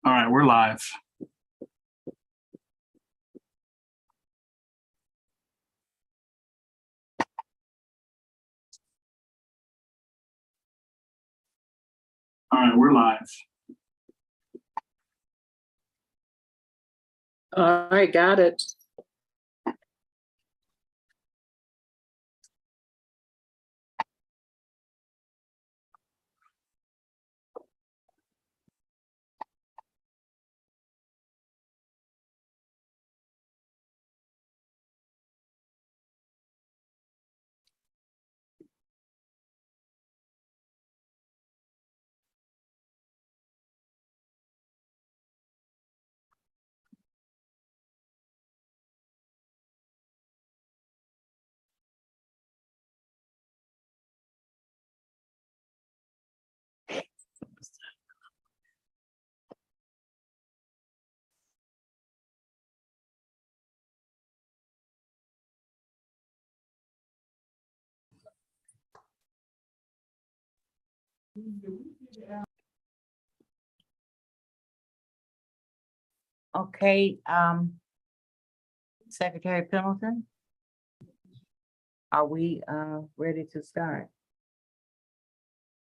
All right, we're live. All right, we're live. All right, got it. Okay, Secretary Pendleton, are we ready to start?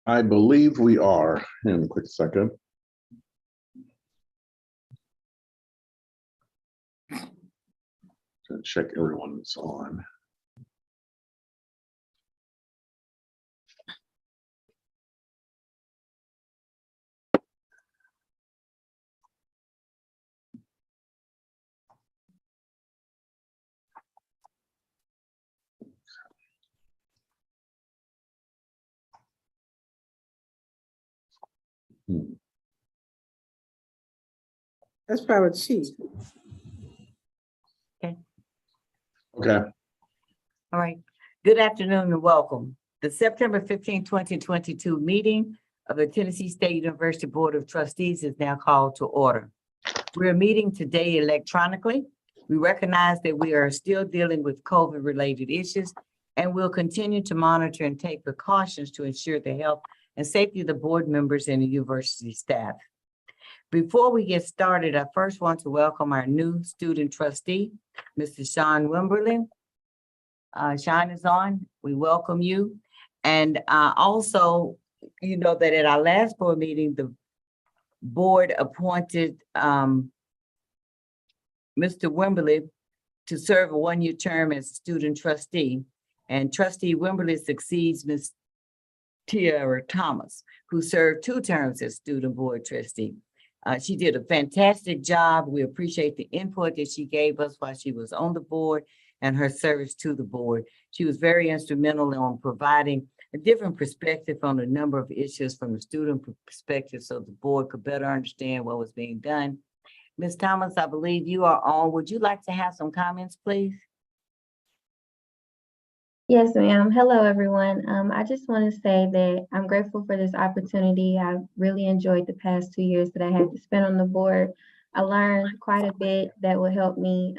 I believe we are. In a quick second. To check everyone's on. That's probably chief. Okay. All right, good afternoon and welcome. The September 15, 2022 meeting of the Tennessee State University Board of Trustees is now called to order. We're meeting today electronically. We recognize that we are still dealing with COVID-related issues and will continue to monitor and take precautions to ensure the health and safety of the board members and the university staff. Before we get started, I first want to welcome our new student trustee, Mr. Sean Wimberlin. Sean is on. We welcome you. And also, you know that at our last board meeting, the board appointed Mr. Wimberlin to serve a one-year term as student trustee. And Trustee Wimberlin succeeds Ms. Tiara Thomas, who served 2 terms as student board trustee. She did a fantastic job. We appreciate the input that she gave us while she was on the board and her service to the board. She was very instrumental in providing a different perspective on a number of issues from a student perspective so the board could better understand what was being done. Ms. Thomas, I believe you are on. Would you like to have some comments, please? Yes, ma'am. Hello, everyone. I just want to say that I'm grateful for this opportunity. I really enjoyed the past 2 years that I had to spend on the board. I learned quite a bit that will help me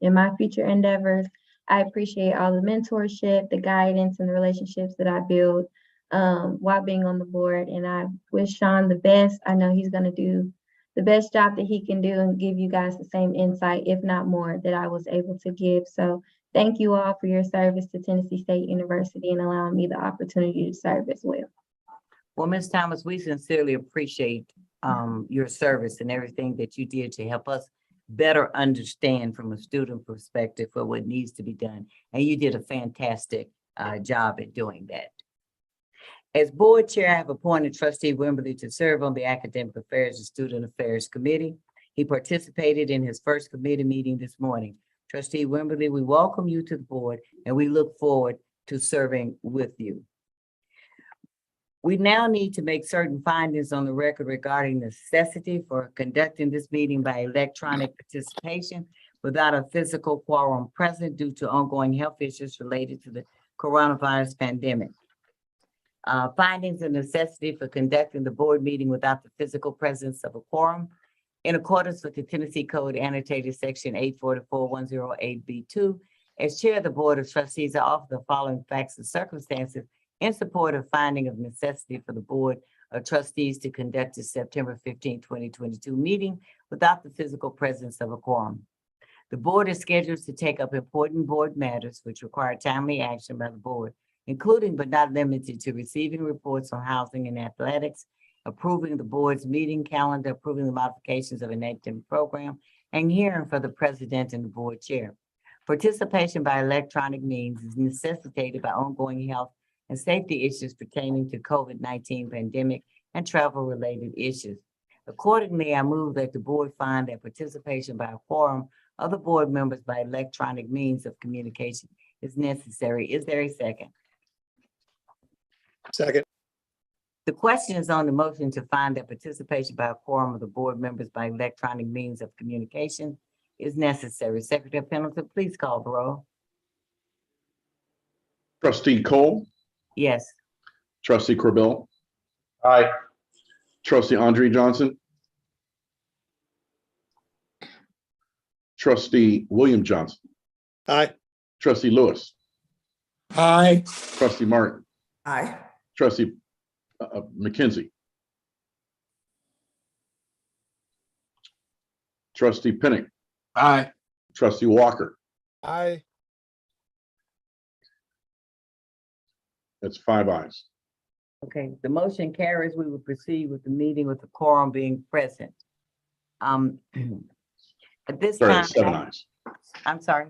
in my future endeavors. I appreciate all the mentorship, the guidance, and the relationships that I build while being on the board. And I wish Sean the best. I know he's going to do the best job that he can do and give you guys the same insight, if not more, that I was able to give. So thank you all for your service to Tennessee State University and allowing me the opportunity to serve as well. Well, Ms. Thomas, we sincerely appreciate your service and everything that you did to help us better understand from a student perspective for what needs to be done. And you did a fantastic job at doing that. As board chair, I have appointed Trustee Wimberlin to serve on the Academic Affairs and Student Affairs Committee. He participated in his first committee meeting this morning. Trustee Wimberlin, we welcome you to the board and we look forward to serving with you. We now need to make certain findings on the record regarding the necessity for conducting this meeting by electronic participation without a physical quorum present due to ongoing health issues related to the coronavirus pandemic. Findings and necessity for conducting the board meeting without the physical presence of a quorum. In accordance with the Tennessee Code annotated section 844-108B2, as chair of the Board of Trustees, I offer the following facts and circumstances in support of finding of necessity for the Board of Trustees to conduct the September 15, 2022 meeting without the physical presence of a quorum. The board is scheduled to take up important board matters which require timely action by the board, including but not limited to receiving reports on housing and athletics, approving the board's meeting calendar, approving the modifications of an academic program, and hearing for the president and the board chair. Participation by electronic means is necessitated by ongoing health and safety issues pertaining to COVID-19 pandemic and travel-related issues. Accordingly, I move that the board find that participation by a quorum of the board members by electronic means of communication is necessary. Is there a second? Second. The question is on the motion to find that participation by a quorum of the board members by electronic means of communication is necessary. Secretary Pendleton, please call the roll. Trustee Cole, Yes. trustee Corbell, Aye. trustee Andre Johnson, trustee William Johnson, Aye. trustee Lewis, Aye. trustee Martin, Aye. trustee McKenzie, trustee Pinnick, Aye. trustee Walker. Aye. That's 5 ayes. Okay, the motion carries. We will proceed with the meeting with the quorum being present. At this Sorry, time, that's 7 ayes. I'm sorry.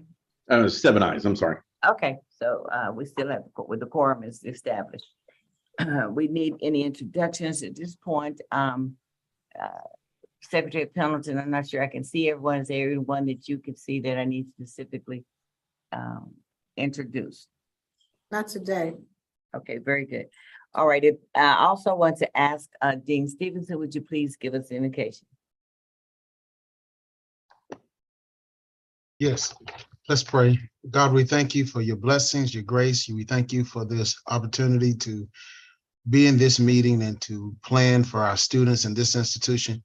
7 ayes, I'm sorry. Okay, so we still have, with the quorum is established. We need any introductions at this point. Secretary Pendleton, I'm not sure I can see everyone. Is there anyone that you can see that I need specifically introduce? Not today. Okay, very good. All right, I also want to ask Dean Stevenson, would you please give us an indication? Yes, let's pray. God, we thank you for your blessings, your grace. We thank you for this opportunity to be in this meeting and to plan for our students in this institution.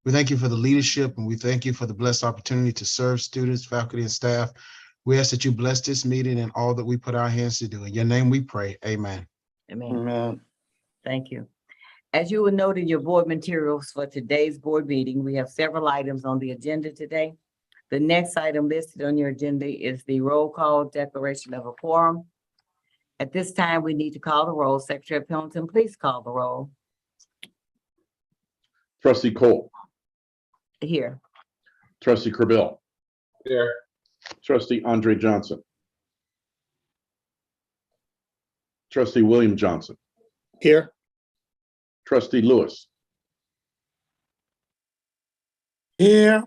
We thank you for the leadership and we thank you for the blessed opportunity to serve students, faculty, and staff. We ask that you bless this meeting and all that we put our hands to do. In your name we pray, amen. Amen. Amen. Thank you. As you will note in your board materials for today's board meeting, we have several items on the agenda today. The next item listed on your agenda is the roll call declaration of a quorum. At this time, we need to call the roll. Secretary Pendleton, please call the roll. Trustee Cole, Here. trustee Corbell, Here. trustee Andre Johnson, trustee William Johnson, Here. trustee Lewis, Here.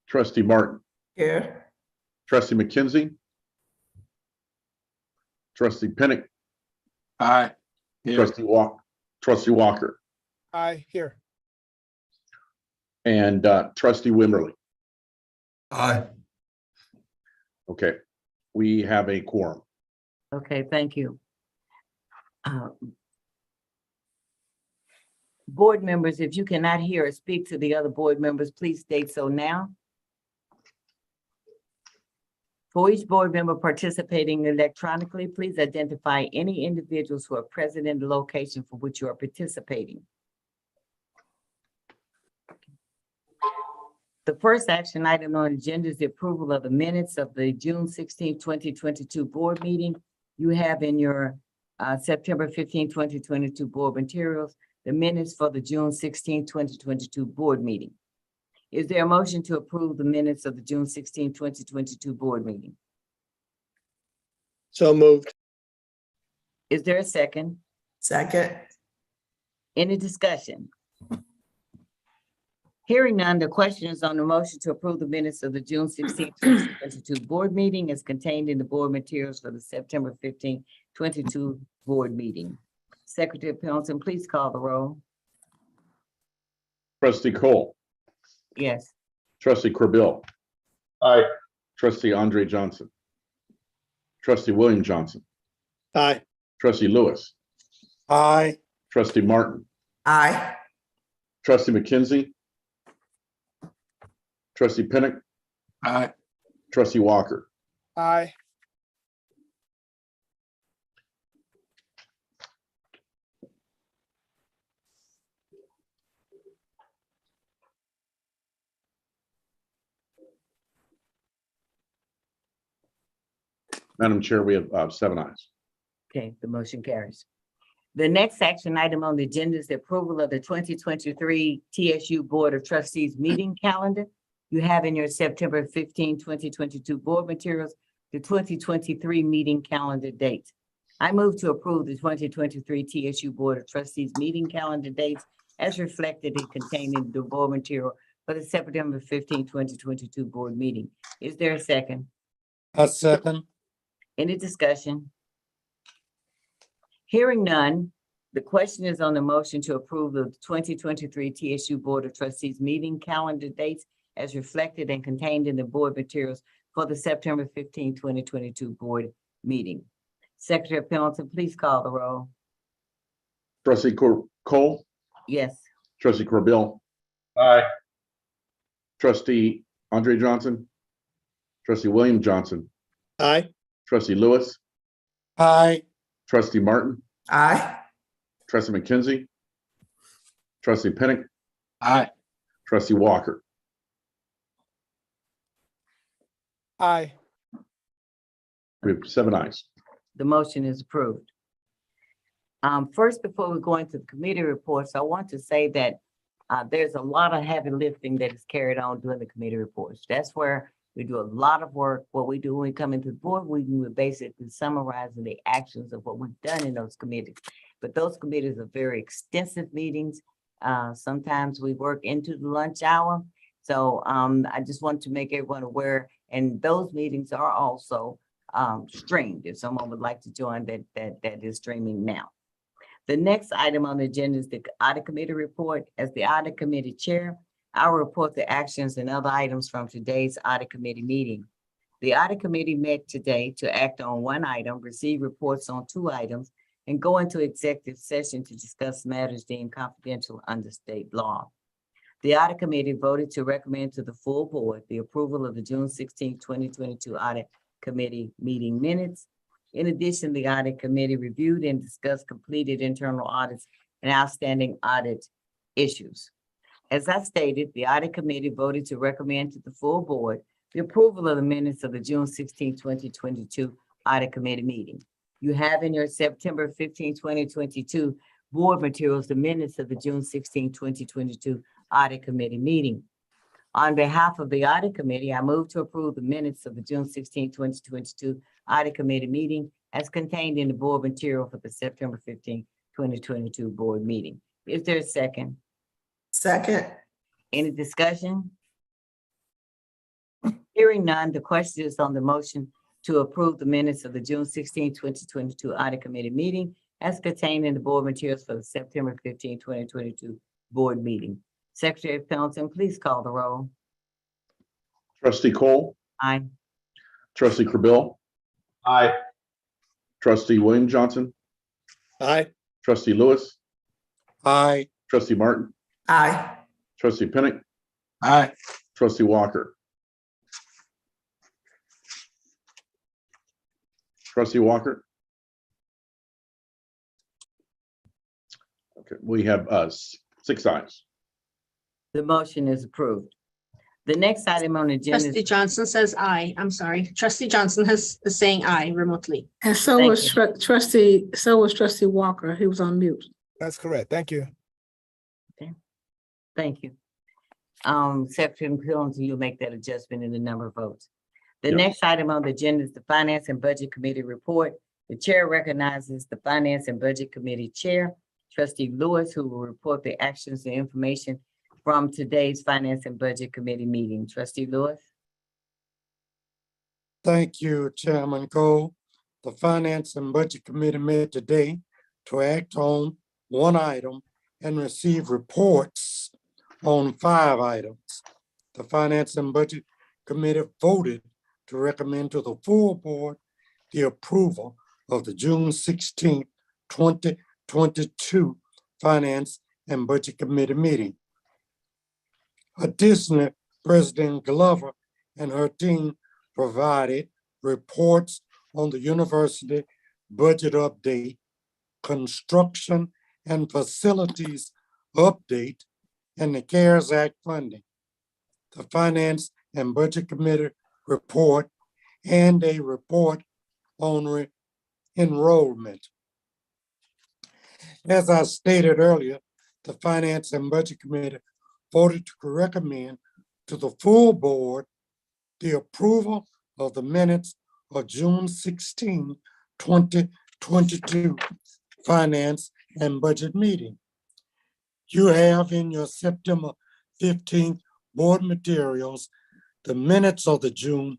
trustee Martin, Here. trustee McKenzie, trustee Pinnick, Aye. Here. trustee Walker, Aye. Here. and trustee Wimberly. Aye. Okay, we have a quorum. Okay, thank you. Board members, if you cannot hear or speak to the other board members, please state so now. For each board member participating electronically, please identify any individuals who are present in the location for which you are participating. The first action item on the agenda is the approval of the minutes of the June 16, 2022 board meeting. You have in your September 15, 2022 board materials, the minutes for the June 16, 2022 board meeting. Is there a motion to approve the minutes of the June 16, 2022 board meeting? So moved. Is there a second? Second. Any discussion? Hearing none, the question is on the motion to approve the minutes of the June 16, 2022 board meeting as contained in the board materials for the September 15, 2022 board meeting. Secretary Pendleton, please call the roll. Trustee Cole, Yes. trustee Corbell, Aye. trustee Andre Johnson, trustee William Johnson, Aye. trustee Lewis, Aye. trustee Martin, Aye. trustee McKenzie, trustee Pinnick, Aye. trustee Walker. Aye. Madam Chair, we have 7 ayes. Okay, the motion carries. The next action item on the agenda is the approval of the 2023 TSU Board of Trustees meeting calendar. You have in your September 15, 2022 board materials, the 2023 meeting calendar dates. I move to approve the 2023 TSU Board of Trustees meeting calendar dates as reflected and contained in the board material for the September 15, 2022 board meeting. Is there a second? I second. Any discussion? Hearing none, the question is on the motion to approve the 2023 TSU Board of Trustees meeting calendar dates as reflected and contained in the board materials for the September 15, 2022 board meeting. Secretary Pendleton, please call the roll. Trustee Cole, Yes. trustee Corbill, Aye. trustee Andre Johnson, trustee William Johnson, Aye. trustee Lewis, Aye. trustee Martin, Aye. trustee McKenzie, trustee Pinnick, aye, trustee Walker. Aye. We have 7 ayes. The motion is approved. First, before we go into the committee reports, I want to say that there's a lot of heavy lifting that is carried on during the committee reports. That's where we do a lot of work. What we do when we come into the board, we're basically summarizing the actions of what we've done in those committees. But those committees are very extensive meetings. Sometimes we work into the lunch hour. So I just want to make everyone aware, and those meetings are also streamed. If someone would like to join, that is streaming now. The next item on the agenda is the audit committee report. As the audit committee chair, I'll report the actions and other items from today's audit committee meeting. The audit committee met today to act on 1 item, receive reports on 2 items, and go into executive session to discuss matters deemed confidential under state law. The audit committee voted to recommend to the full board the approval of the June 16, 2022 audit committee meeting minutes. In addition, the audit committee reviewed and discussed completed internal audits and outstanding audit issues. As I stated, the audit committee voted to recommend to the full board the approval of the minutes of the June 16, 2022 audit committee meeting. You have in your September 15, 2022 board materials, the minutes of the June 16, 2022 audit committee meeting. On behalf of the audit committee, I move to approve the minutes of the June 16, 2022 audit committee meeting as contained in the board material for the September 15, 2022 board meeting. Is there a second? Second. Any discussion? Hearing none, the question is on the motion to approve the minutes of the June 16, 2022 audit committee meeting as contained in the board materials for the September 15, 2022 board meeting. Secretary Pendleton, please call the roll. Trustee Cole, Aye. trustee Corbill, Aye. trustee William Johnson, Aye. trustee Lewis, Aye. trustee Martin, Aye. trustee Pinnick, aye, trustee Walker. Trustee Walker. Okay, we have 6 ayes. The motion is approved. The next item on the agenda Trustee is, Johnson says aye. I'm sorry. Trustee Johnson is saying aye remotely. And so Thank was trustee Walker. He was on mute. That's correct. Thank you. thank you. Secretary Pendleton, you'll make that adjustment in the number of votes. The Yep. next item on the agenda is the Finance and Budget Committee report. The chair recognizes the Finance and Budget Committee Chair, Trustee Lewis, who will report the actions and information from today's Finance and Budget Committee meeting. Trustee Lewis? Thank you, Chairman Cole. The Finance and Budget Committee met today to act on 1 item and receive reports on 5 items. The Finance and Budget Committee voted to recommend to the full board the approval of the June 16, 2022 Finance and Budget Committee meeting. Additionally, President Glover and her team provided reports on the university budget update, construction and facilities update, and the CARES Act funding. The Finance and Budget Committee report and a report on enrollment. As I stated earlier, the Finance and Budget Committee voted to recommend to the full board the approval of the minutes of June 16, 2022 Finance and Budget meeting. You have in your September 15th board materials the minutes of the June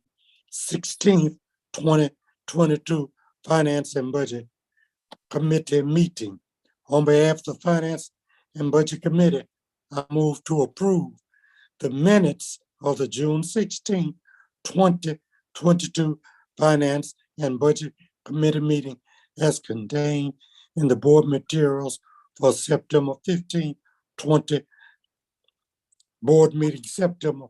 16th, 2022 Finance and Budget Committee meeting. On behalf of the Finance and Budget Committee, I move to approve the minutes of the June 16, 2022 Finance and Budget Committee meeting as contained in the board materials for September 15, 20 board meeting, September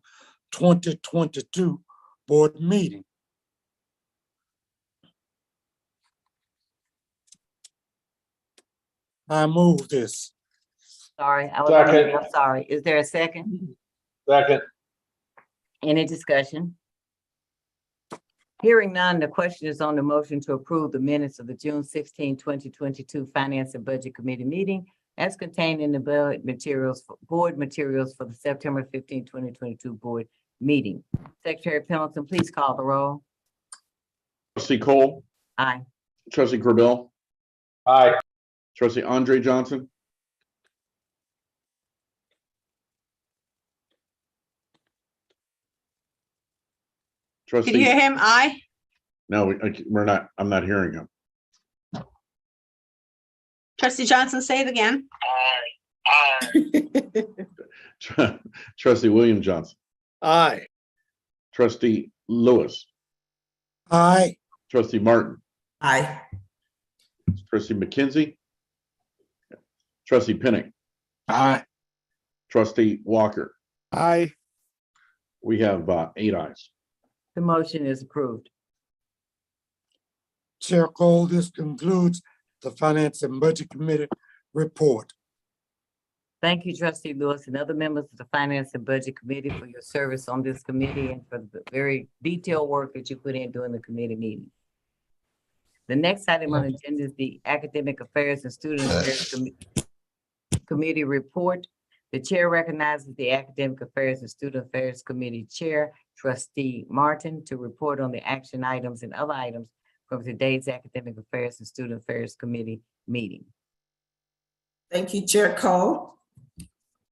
2022 board meeting. I move this. Sorry, I was on mute. Second. I'm sorry. Is there a second? Second. Any discussion? Hearing none, the question is on the motion to approve the minutes of the June 16, 2022 Finance and Budget Committee meeting as contained in the board materials for the September 15, 2022 board meeting. Secretary Pendleton, please call the roll. Trustee Cole, Aye. trustee Corbell, Aye. trustee Andre Johnson, Can you hear trustee, him? Aye. no, we're not, I'm not hearing him. Trustee Johnson, say it again. Trustee William Johnson, Aye. trustee Lewis, Aye. trustee Martin, Aye. trustee McKenzie, trustee Pinnick, aye, trustee Walker. Aye. We have 8 ayes. The motion is approved. Chair Cole, this concludes the Finance and Budget Committee report. Thank you, trustee Lewis and other members of the Finance and Budget Committee for your service on this committee and for the very detailed work that you put in during the committee meeting. The next item on the agenda is the Academic Affairs and Student Affairs Committee report. The chair recognizes the Academic Affairs and Student Affairs Committee Chair, Trustee Martin, to report on the action items and other items from today's Academic Affairs and Student Affairs Committee meeting. Thank you, Chair Cole.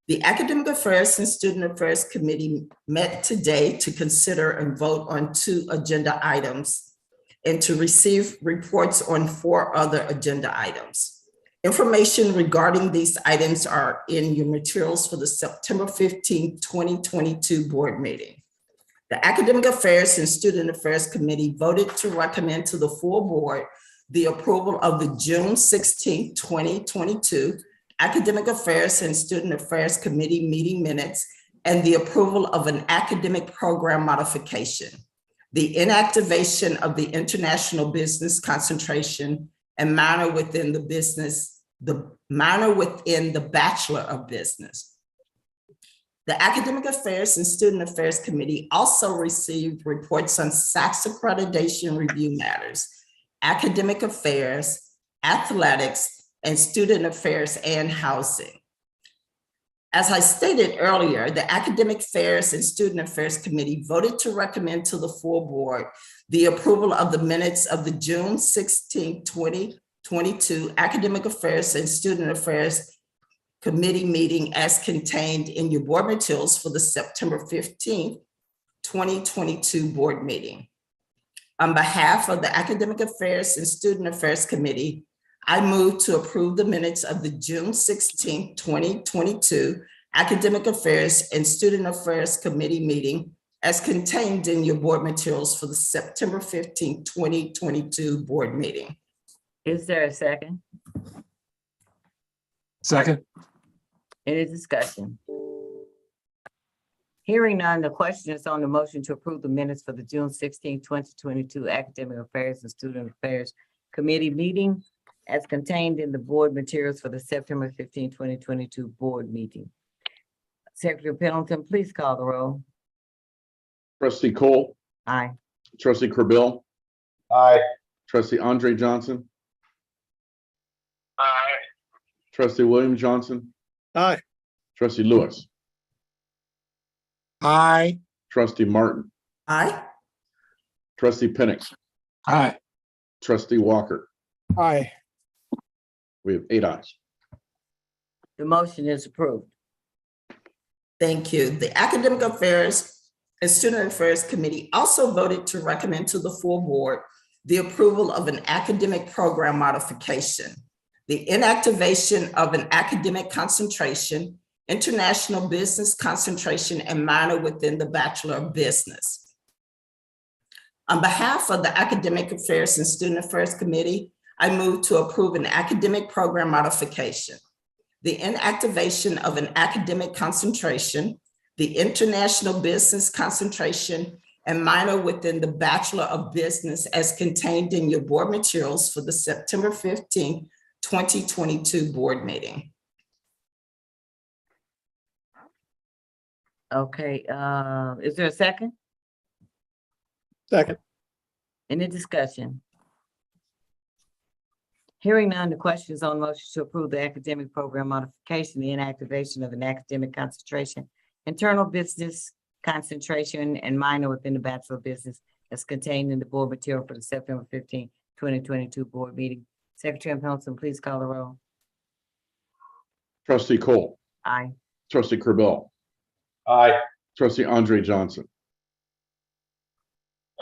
The Academic Affairs and Student Affairs Committee met today to consider and vote on 2 agenda items and to receive reports on 4 other agenda items. Information regarding these items are in your materials for the September 15, 2022 board meeting. The Academic Affairs and Student Affairs Committee voted to recommend to the full board the approval of the June 16, 2022 Academic Affairs and Student Affairs Committee meeting minutes and the approval of an academic program modification, the inactivation of the international business concentration and minor within the Bachelor of Business. The Academic Affairs and Student Affairs Committee also received reports on SACS accreditation review matters, academic affairs, athletics, and student affairs and housing. As I stated earlier, the Academic Affairs and Student Affairs Committee voted to recommend to the full board the approval of the minutes of the June 16, 2022 Academic Affairs and Student Affairs Committee meeting as contained in your board materials for the September 15, 2022 board meeting. On behalf of the Academic Affairs and Student Affairs Committee, I move to approve the minutes of the June 16, 2022 Academic Affairs and Student Affairs Committee meeting as contained in your board materials for the September 15, 2022 board meeting. Is there a second? second, Any discussion? Hearing none, the question is on the motion to approve the minutes for the June 16, 2022 Academic Affairs and Student Affairs Committee meeting as contained in the board materials for the September 15, 2022 board meeting. Secretary Pendleton, please call the roll. Trustee Cole, Aye. trustee Corbell, Aye. Trustee Andre Johnson, Aye. Trustee William Johnson, Aye. Trustee Lewis, Aye. Trustee Martin, Aye. Trustee Pinnick, aye, Trustee Walker. Aye. We have 8 ayes. The motion is approved. Thank you. The Academic Affairs and Student Affairs Committee also voted to recommend to the full board the approval of an academic program modification, the inactivation of an academic concentration, international business concentration, and minor within the Bachelor of Business. On behalf of the Academic Affairs and Student Affairs Committee, I move to approve an academic program modification, the inactivation of an academic concentration, the international business concentration, and minor within the Bachelor of Business as contained in your board materials for the September 15, 2022 board meeting. Okay, is there a second? Second. Any discussion? Hearing none, the question is on motion to approve the academic program modification, the inactivation of an academic concentration, internal business concentration, and minor within the Bachelor of Business as contained in the board material for the September 15, 2022 board meeting. Secretary Pendleton, please call the roll. Trustee Cole, Aye. Trustee Corbell, Aye. Trustee Andre Johnson,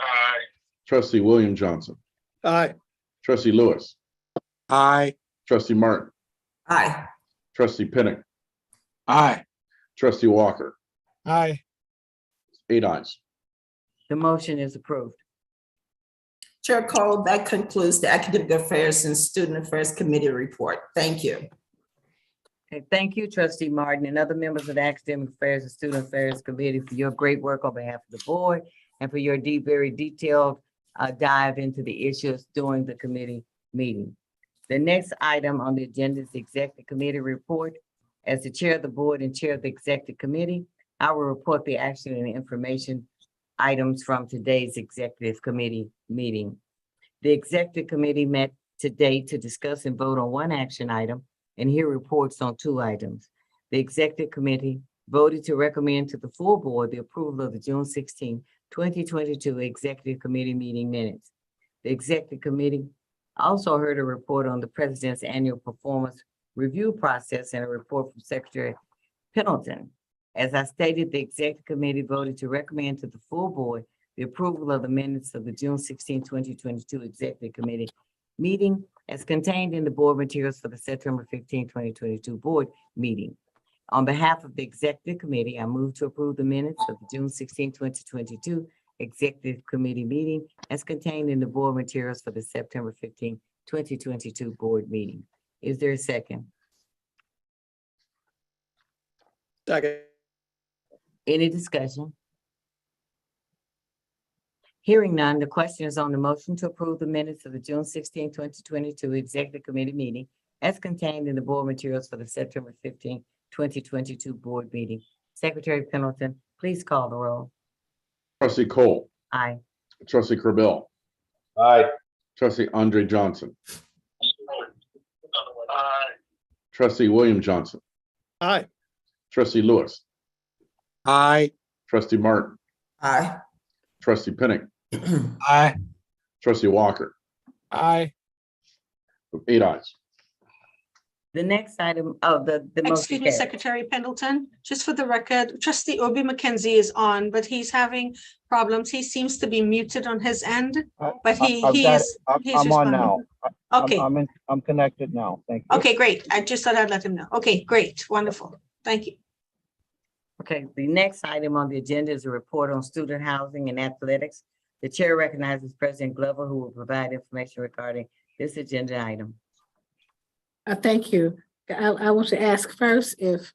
Aye. Trustee William Johnson, Aye. Trustee Lewis, Aye. Trustee Martin, Aye. Trustee Pinnick, aye, Trustee Walker. Aye. 8 ayes. The motion is approved. Chair Cole, that concludes the Academic Affairs and Student Affairs Committee report. Thank you. Okay, thank you, Trustee Martin, and other members of the Academic Affairs and Student Affairs Committee for your great work on behalf of the board and for your very detailed dive into the issues during the committee meeting. The next item on the agenda is the Executive Committee report. As the chair of the board and chair of the Executive Committee, I will report the action and information items from today's Executive Committee meeting. The Executive Committee met today to discuss and vote on one action item and hear reports on 2 items. The Executive Committee voted to recommend to the full board the approval of the June 16, 2022 Executive Committee meeting minutes. The Executive Committee also heard a report on the President's annual performance review process and a report from Secretary Pendleton. As I stated, the Executive Committee voted to recommend to the full board the approval of the minutes of the June 16, 2022 Executive Committee meeting as contained in the board materials for the September 15, 2022 board meeting. On behalf of the Executive Committee, I move to approve the minutes of the June 16, 2022 Executive Committee meeting as contained in the board materials for the September 15, 2022 board meeting. Is there a second? Second. Any discussion? Hearing none, the question is on the motion to approve the minutes of the June 16, 2022 Executive Committee meeting as contained in the board materials for the September 15, 2022 board meeting. Secretary Pendleton, please call the roll. Trustee Cole, Aye. Trustee Corbell, Aye. Trustee Andre Johnson, Aye. Trustee William Johnson, Aye. Trustee Lewis, Aye. Trustee Martin, Aye. Trustee Pinnick, aye, Trustee Walker. Aye. 8 ayes. The next item of the motion. Excuse me, carries. Secretary Pendleton, just for the record, Trustee Obi McKenzie is on, but he's having problems. He seems to be muted on his end, but he's I'm on responding. now. Okay, I'm connected now. Thank you. okay, great. I just thought I'd let him know. Okay, great, wonderful. Thank you. Okay, the next item on the agenda is a report on student housing and athletics. The chair recognizes President Glover, who will provide information regarding this agenda item. Thank you. I want to ask first if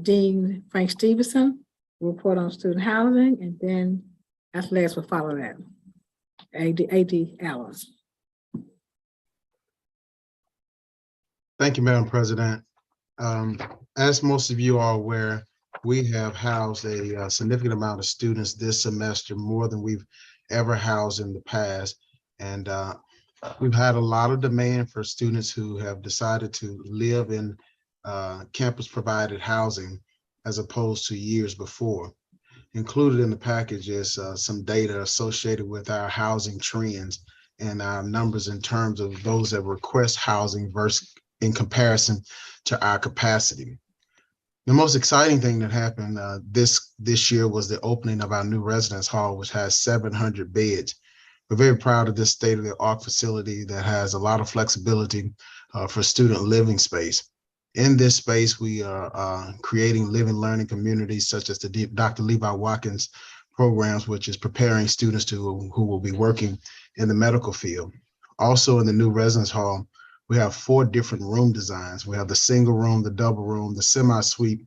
Dean Frank Stevenson will report on student housing, and then athletics will follow that. AD Allen. Thank you, Madam President. As most of you are aware, we have housed a significant amount of students this semester, more than we've ever housed in the past. And We've had a lot of demand for students who have decided to live in campus provided housing as opposed to years before. Included in the package is some data associated with our housing trends and our numbers in terms of those that request housing versus in comparison to our capacity. The most exciting thing that happened this year was the opening of our new residence hall, which has 700 beds. We're very proud of this state-of-the-art facility that has a lot of flexibility for student living space. In this space, we are creating living learning communities such as the Dr. Levi Watkins programs, which is preparing students who will be working in the medical field. Also in the new residence hall, we have 4 different room designs. We have the single room, the double room, the semi-suite,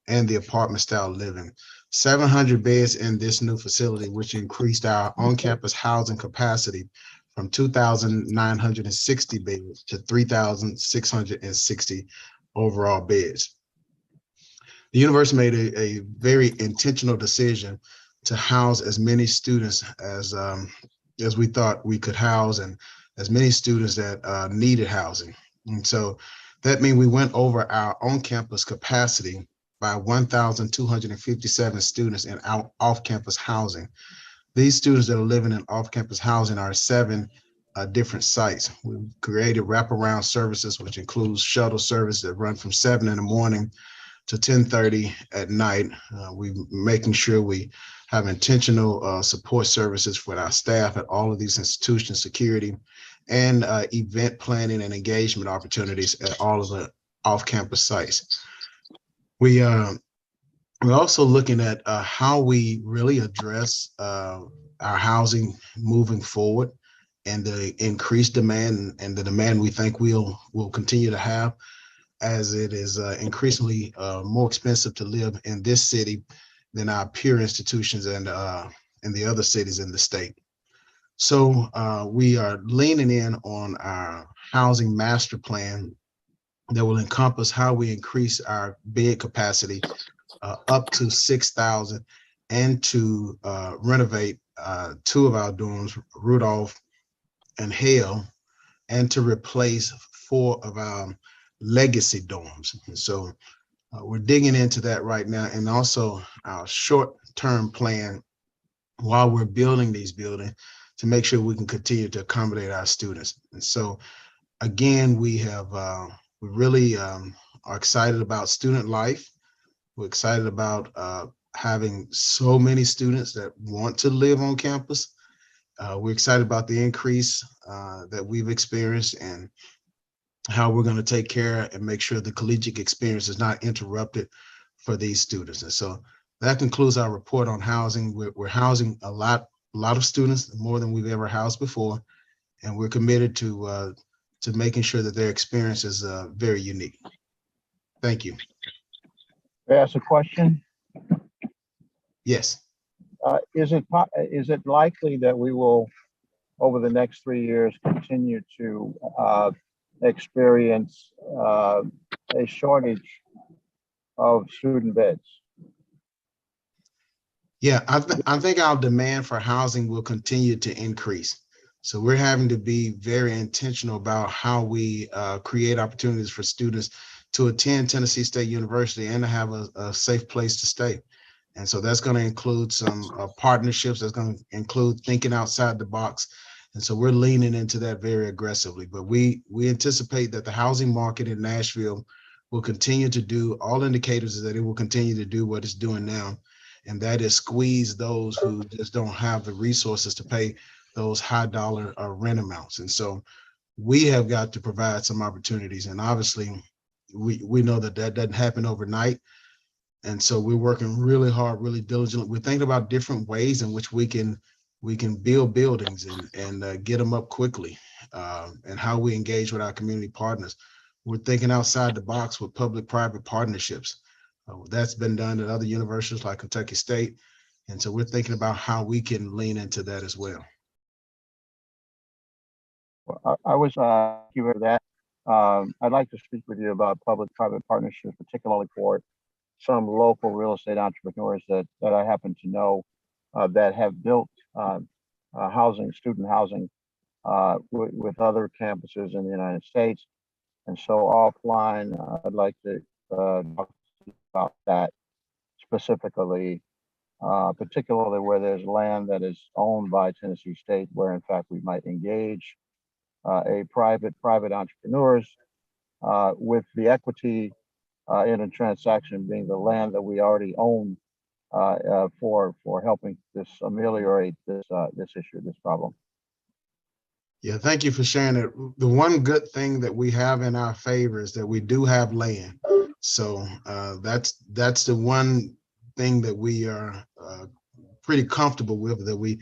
and the apartment style living. 700 beds in this new facility, which increased our on-campus housing capacity from 2,960 beds to 3,660 overall beds. The university made a very intentional decision to house as many students as we thought we could house, and as many students that needed housing. And so that means we went over our on-campus capacity by 1,257 students in off-campus housing. These students that are living in off-campus housing are 7 different sites. We've created wraparound services, which includes shuttle service that run from 7 in the morning to 10:30 at night. We're making sure we have intentional support services for our staff at all of these institutions, security, and event planning and engagement opportunities at all of the off-campus sites. We're also looking at how we really address our housing moving forward and the increased demand and the demand we think we'll continue to have, as it is increasingly more expensive to live in this city than our peer institutions and in the other cities in the state. So we are leaning in on our housing master plan that will encompass how we increase our bed capacity up to 6,000 and to renovate 2 of our dorms, Rudolph and Hale, and to replace 4 of our legacy dorms. And so we're digging into that right now, and also our short-term plan while we're building these buildings to make sure we can continue to accommodate our students. And so again, we really are excited about student life. We're excited about having so many students that want to live on campus. We're excited about the increase that we've experienced and how we're going to take care and make sure the collegiate experience is not interrupted for these students. And so that concludes our report on housing. We're housing a lot of students, more than we've ever housed before, and we're committed to making sure that their experience is very unique. Thank you. May I ask a question? Yes. Is it likely that we will, over the next 3 years, continue to experience a shortage of student beds? Yeah, I think our demand for housing will continue to increase. So we're having to be very intentional about how we create opportunities for students to attend Tennessee State University and to have a safe place to stay. And so that's going to include some partnerships. That's going to include thinking outside the box. And so we're leaning into that very aggressively. But we anticipate that the housing market in Nashville will continue to do, all indicators is that it will continue to do what it's doing now. And that is squeeze those who just don't have the resources to pay those high dollar rent amounts. And so we have got to provide some opportunities. And obviously we know that doesn't happen overnight. And so we're working really hard, really diligently. We're thinking about different ways in which we can build buildings and get them up quickly, and how we engage with our community partners. We're thinking outside the box with public-private partnerships. That's been done at other universities like Kentucky State. And so we're thinking about how we can lean into that as well. I was you heard that. I'd like to speak with you about public-private partnerships, particularly for some local real estate entrepreneurs that I happen to know that have built housing, student housing with other campuses in the United States. And so offline, I'd like to talk about that specifically, particularly where there's land that is owned by Tennessee State, where in fact we might engage a private entrepreneurs with the equity in a transaction being the land that we already own for helping this ameliorate this issue, this problem. Yeah, thank you for sharing it. The one good thing that we have in our favor is that we do have land. So that's the one thing that we are pretty comfortable with, that we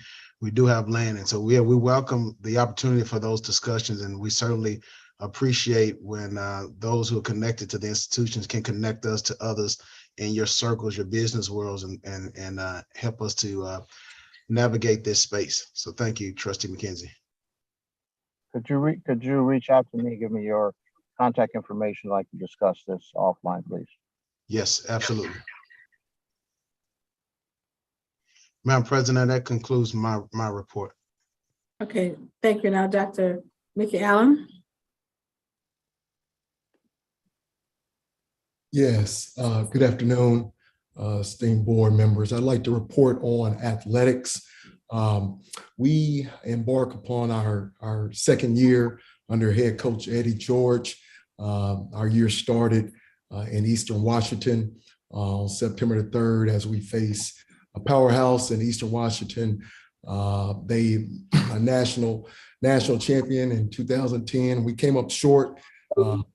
do have land. And so we welcome the opportunity for those discussions, and we certainly appreciate when those who are connected to the institutions can connect us to others in your circles, your business worlds, and help us to navigate this space. So thank you, Trustee McKenzie. Could you reach out to me, give me your contact information, like to discuss this offline, please? Yes, absolutely. Madam President, that concludes my report. Okay, thank you. Now, Dr. Mickey Allen. Yes, good afternoon, esteemed board members. I'd like to report on athletics. We embark upon our second year under head coach Eddie George. Our year started in Eastern Washington on September the 3rd as we face a powerhouse in Eastern Washington. They a national champion in 2010. We came up short.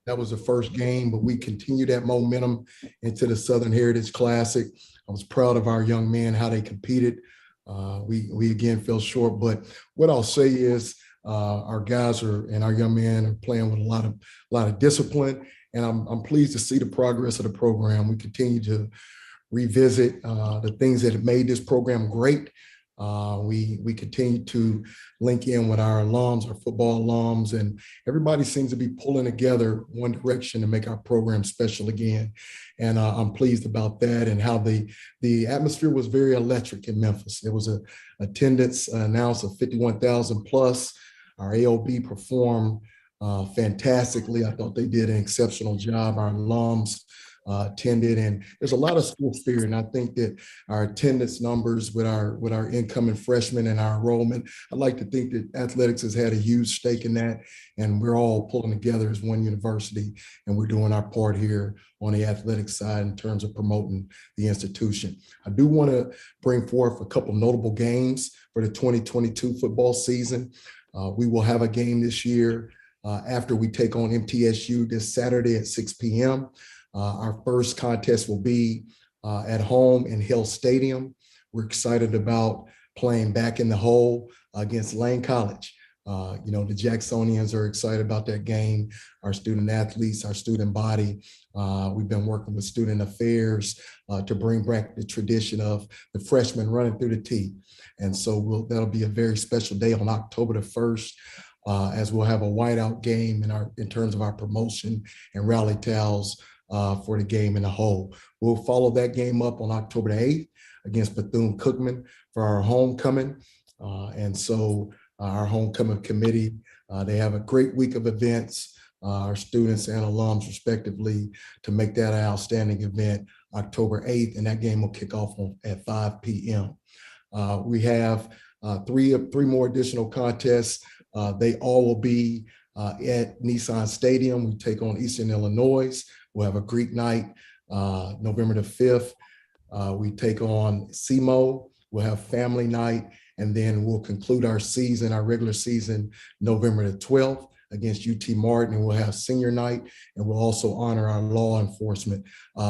That was the first game, but we continued that momentum into the Southern Heritage Classic. I was proud of our young men, how they competed. We again fell short, but what I'll say is our guys and our young men are playing with a lot of discipline, and I'm pleased to see the progress of the program. We continue to revisit the things that have made this program great. We continue to link in with our alums, our football alums, and everybody seems to be pulling together one direction to make our program special again. And I'm pleased about that, and how the atmosphere was very electric in Memphis. There was a attendance announced of 51,000 plus. Our AOB performed fantastically. I thought they did an exceptional job. Our alums attended, and there's a lot of school spirit. And I think that our attendance numbers with our incoming freshmen and our enrollment, I'd like to think that athletics has had a huge stake in that, and we're all pulling together as one university, and we're doing our part here on the athletic side in terms of promoting the institution. I do want to bring forth a couple notable games for the 2022 football season. We will have a game this year after we take on MTSU this Saturday at 6 p.m. Our first contest will be at home in Hill Stadium. We're excited about playing back in the hole against Lane College. The Jacksonians are excited about that game. Our student athletes, our student body. We've been working with student affairs to bring back the tradition of the freshmen running through the tee. And so that'll be a very special day on October the 1st. As we'll have a whiteout game in terms of our promotion and rally towels for the game in the whole. We'll follow that game up on October the 8th against Bethune-Cookman for our homecoming. And so our homecoming committee, they have a great week of events, our students and alums respectively, to make that an outstanding event October 8th, and that game will kick off at 5 p.m. We have three more additional contests. They all will be at Nissan Stadium. We take on Eastern Illinois. We'll have a Greek night November the 5th. We take on SEMO. We'll have family night, and then we'll conclude our regular season, November the 12th against UT Martin, and we'll have senior night, and we'll also honor our law enforcement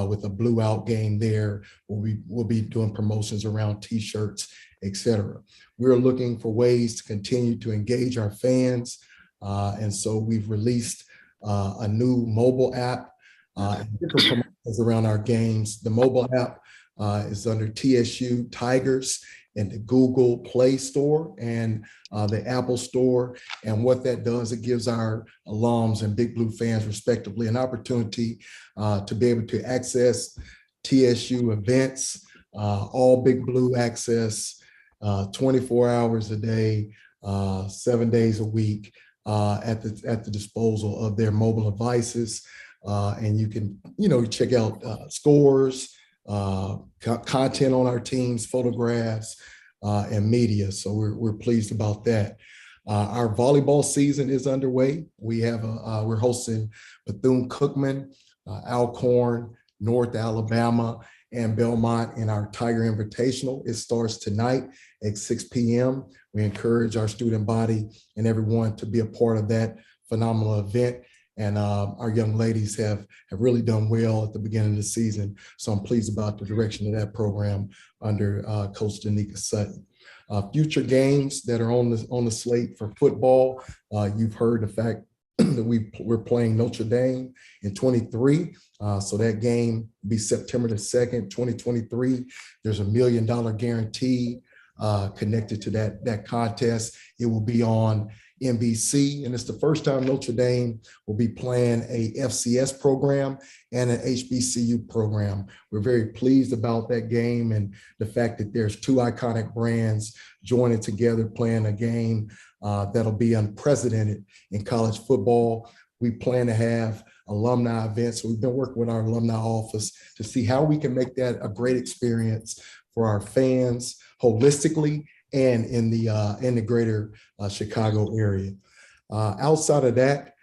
with a blue out game there. We'll be doing promotions around t-shirts, etc. We're looking for ways to continue to engage our fans, and so we've released a new mobile app around our games. The mobile app is under TSU Tigers in the Google Play Store and the Apple Store. And what that does, it gives our alums and Big Blue fans respectively an opportunity to be able to access TSU events, all Big Blue access, 24 hours a day, 7 days a week at the disposal of their mobile devices. And you can, check out scores, content on our teams, photographs, and media. So we're pleased about that. Our volleyball season is underway. We're hosting Bethune-Cookman, Alcorn, North Alabama, and Belmont in our Tiger Invitational. It starts tonight at 6 p.m. We encourage our student body and everyone to be a part of that phenomenal event. And our young ladies have really done well at the beginning of the season. So I'm pleased about the direction of that program under Coach Danica Sutton. Future games that are on the slate for football. You've heard the fact that we're playing Notre Dame in 23. So that game will be September the 2nd, 2023. There's $1 million guarantee connected to that contest. It will be on NBC, and it's the first time Notre Dame will be playing a FCS program and an HBCU program. We're very pleased about that game and the fact that there's two iconic brands joining together playing a game that'll be unprecedented in college football. We plan to have alumni events. So we've been working with our alumni office to see how we can make that a great experience for our fans holistically and in the greater Chicago area. Outside of that,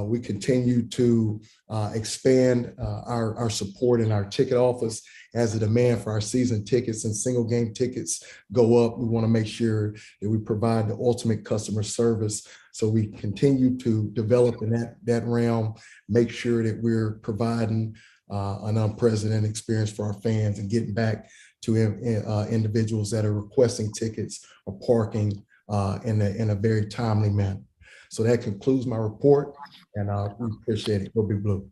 we continue to expand our support in our ticket office as the demand for our season tickets and single game tickets go up. We want to make sure that we provide the ultimate customer service. So we continue to develop in that realm, make sure that we're providing an unprecedented experience for our fans and getting back to individuals that are requesting tickets or parking in a very timely manner. So that concludes my report, and we appreciate it. Go Big Blue.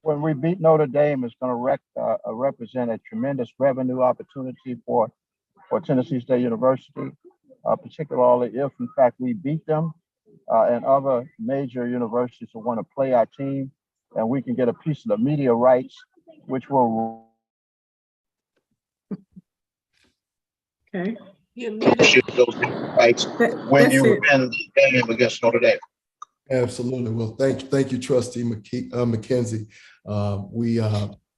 When we beat Notre Dame, it's going to represent a tremendous revenue opportunity for Tennessee State University, particularly if, in fact, we beat them and other major universities who want to play our team, and we can get a piece of the media rights, which will. Okay. Rights when you win the game against Notre Dame. Absolutely. Well, thank you, Trustee McKenzie.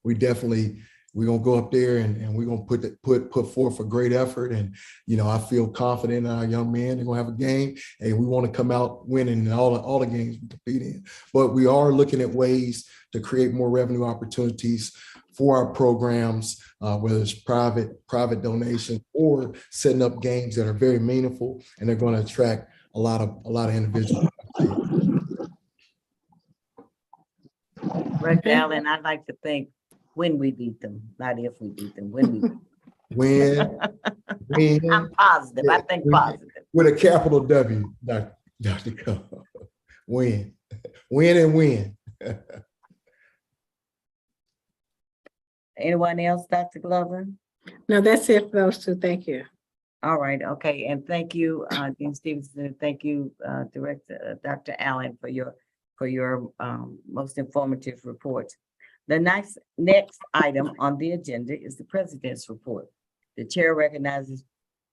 We definitely we're gonna go up there and we're gonna put forth a great effort. And I feel confident in our young men. They're gonna have a game, and we want to come out winning in all the games we compete in. But we are looking at ways to create more revenue opportunities for our programs, whether it's private donations or setting up games that are very meaningful, and they're going to attract a lot of individuals. Rick Allen, I'd like to think when we beat them, not if we beat them, when we beat them. When I'm positive. I think positive. With a capital W, Dr. Cole. Win and win. Anyone else, Dr. Glover? No, that's it for those two. Thank you. All right, okay, and thank you, Dean Stevenson. Thank you, Director Dr. Allen, for your most informative report. The next item on the agenda is the President's report. The chair recognizes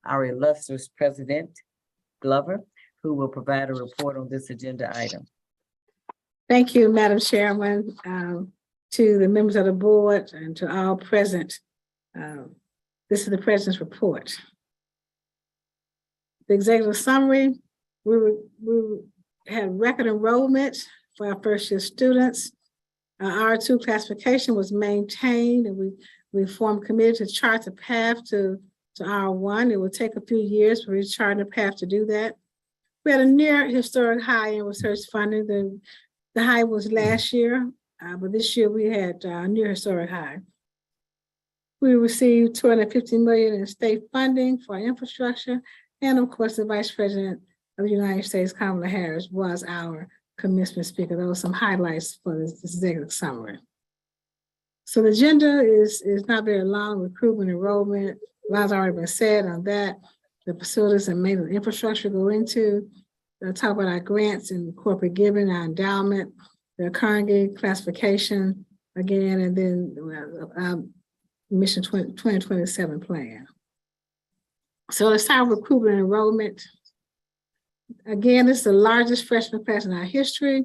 our illustrious President Glover, who will provide a report on this agenda item. Thank you, Madam Chairman, to the members of the board and to all present. This is the President's report. The executive summary, we had record enrollment for our first year students. Our R2 classification was maintained, and we formed a committee to chart the path to R1. It will take a few years for each chart the path to do that. We had a near historic high in research funding. The high was last year, but this year we had a near historic high. We received $250 million in state funding for infrastructure. And of course, the Vice President of the United States, Kamala Harris, was our commencement speaker. There were some highlights for this executive summary. So the agenda is not very long. Recruitment, enrollment, a lot's already been said on that. The facilities and maintenance infrastructure go into. They'll talk about our grants and corporate giving, our endowment, the Carnegie classification again, and then Mission 2027 plan. So let's start with recruitment and enrollment. Again, this is the largest freshman class in our history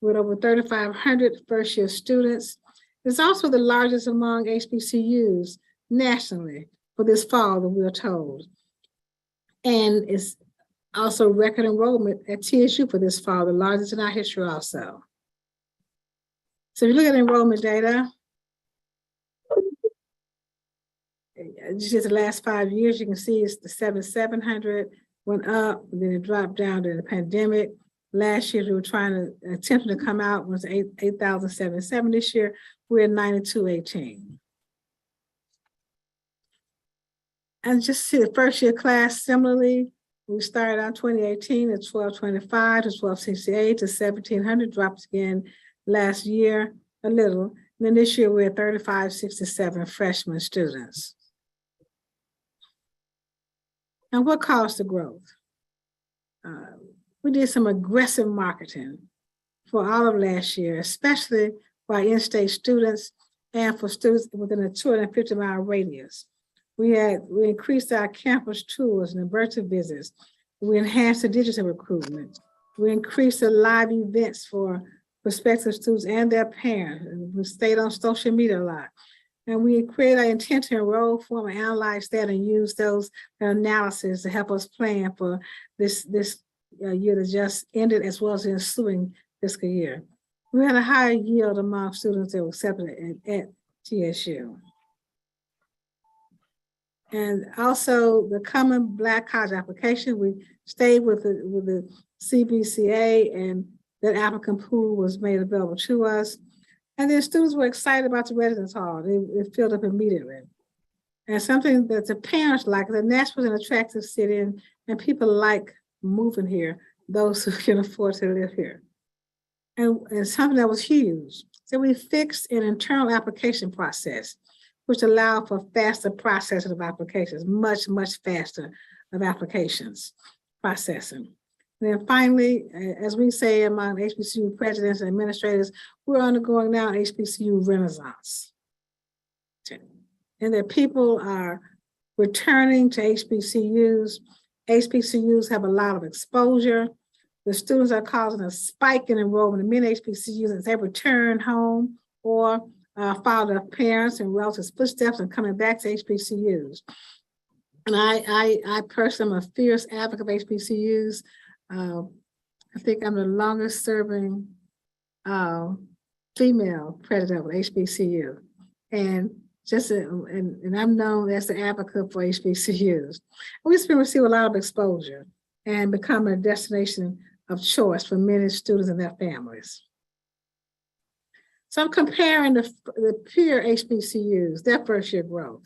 with over 3,500 first-year students. It's also the largest among HBCUs nationally for this fall that we are told. And it's also record enrollment at TSU for this fall, the largest in our history also. So if you look at enrollment data, just the last 5 years, you can see it's the 7,700 went up, then it dropped down during the pandemic. Last year, we were attempting to come out, was 8,707. This year, we're at 9,218. And just see the first year class, similarly, we started out 2018 at 1,225 to 1,268 to 1,700, dropped again last year a little. And then this year, we're at 3,567 freshman students. And what caused the growth? We did some aggressive marketing for all of last year, especially for our in-state students and for students within a 250-mile radius. We increased our campus tours and virtual visits. We enhanced the digital recruitment. We increased the live events for prospective students and their parents. And we stayed on social media a lot. And we created our intent to enroll form and analyze that and use those analysis to help us plan for this year that just ended, as well as the ensuing fiscal year. We had a higher yield among students that were accepted at TSU. And also the common Black college application, we stayed with the CBCA, and that applicant pool was made available to us. And then students were excited about the residence hall. It filled up immediately. And something that the parents like, the Nashville is an attractive city, and people like moving here, those who can afford to live here. And something that was huge. So we fixed an internal application process, which allowed for faster processing of applications, much, much faster of applications processing. And then finally, as we say among HBCU presidents and administrators, we're undergoing now an HBCU renaissance. And that people are returning to HBCUs. HBCUs have a lot of exposure. The students are causing a spike in enrollment in many HBCUs as they return home or follow their parents and relatives' footsteps and coming back to HBCUs. And I personally am a fierce advocate of HBCUs. I think I'm the longest serving female president of HBCU. And I'm known as the advocate for HBCUs. We just receive a lot of exposure and become a destination of choice for many students and their families. So I'm comparing the peer HBCUs, their first year growth.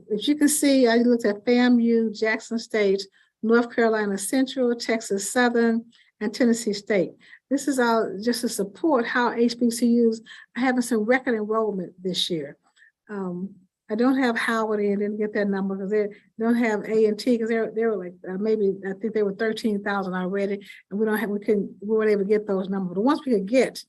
If you can see, I looked at FAMU, Jackson State, North Carolina Central, Texas Southern, and Tennessee State. This is all just to support how HBCUs are having some record enrollment this year. I don't have Howard in, didn't get that number because they don't have A&T because they were like maybe I think they were 13,000 already, and we weren't able to get those numbers. But once we could get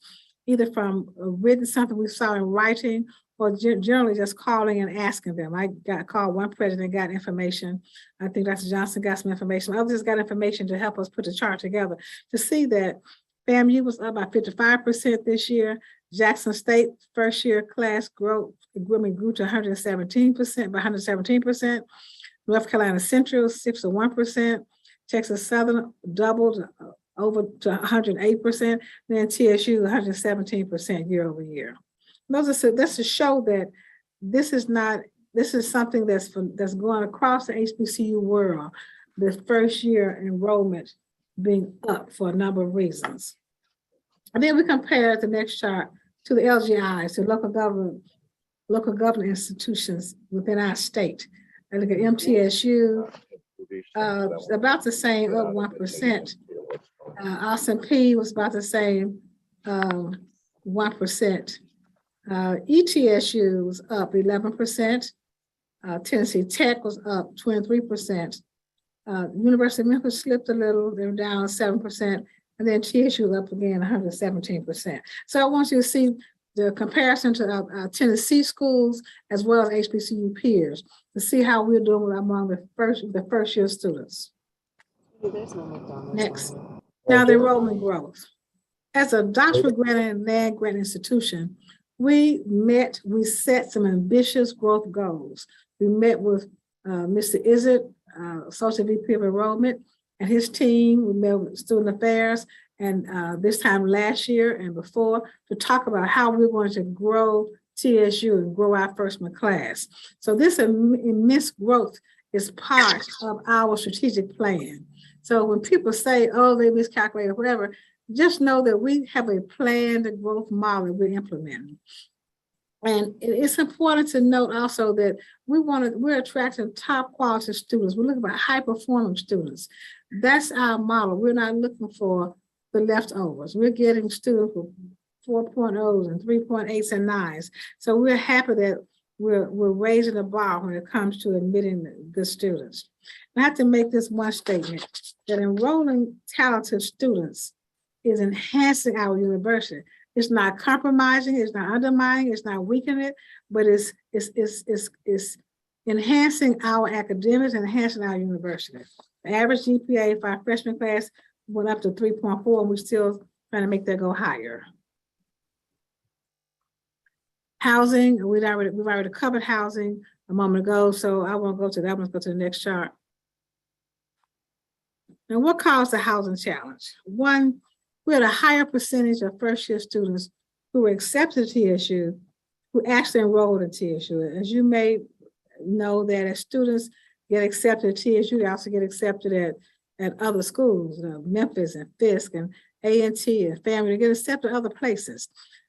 either from written something we saw in writing or generally just calling and asking them. I got called one president, got information. I think Dr. Johnson got some information. Others got information to help us put the chart together to see that FAMU was up by 55% this year. Jackson State first year class grew to 117%, by 117%. North Carolina Central, 61%. Texas Southern doubled over to 108%. Then TSU, 117% year over year. That's to show that this is something that's going across the HBCU world, the first year enrollment being up for a number of reasons. And then we compare the next chart to the LGIs, to local government institutions within our state. I look at MTSU, about the same, up 1%. Austin P was about the same, 1%. ETSU was up 11%. Tennessee Tech was up 23%. University of Memphis slipped a little, they were down 7%. And then TSU was up again 117%. So I want you to see the comparison to Tennessee schools as well as HBCU peers to see how we're doing among the first year students. Next. Now the enrollment growth. As a doctoral grant and land grant institution, we set some ambitious growth goals. We met with Mr. Izzard, Associate VP of Enrollment, and his team. We met with Student Affairs, and this time last year and before, to talk about how we're going to grow TSU and grow our freshman class. So this immense growth is part of our strategic plan. So when people say, oh, they miscalculated, whatever, just know that we have a planned growth model that we're implementing. And it's important to note also that we're attracting top quality students. We're looking for high performing students. That's our model. We're not looking for the leftovers. We're getting students with 4.0s and 3.8s and 9s. So we're happy that we're raising the bar when it comes to admitting good students. I have to make this one statement, that enrolling talented students is enhancing our university. It's not compromising, it's not undermining, it's not weakening it, but it's enhancing our academics, enhancing our university. The average GPA for our freshman class went up to 3.4, and we're still trying to make that go higher. Housing, we've already covered housing a moment ago, so I won't go to that. Let's go to the next chart. Now, what caused the housing challenge? One, we had a higher percentage of first-year students who were accepted to TSU who actually enrolled in TSU. As you may know, that as students get accepted at TSU, they also get accepted at other schools, Memphis and Fisk and A&T and Family, they get accepted at other places.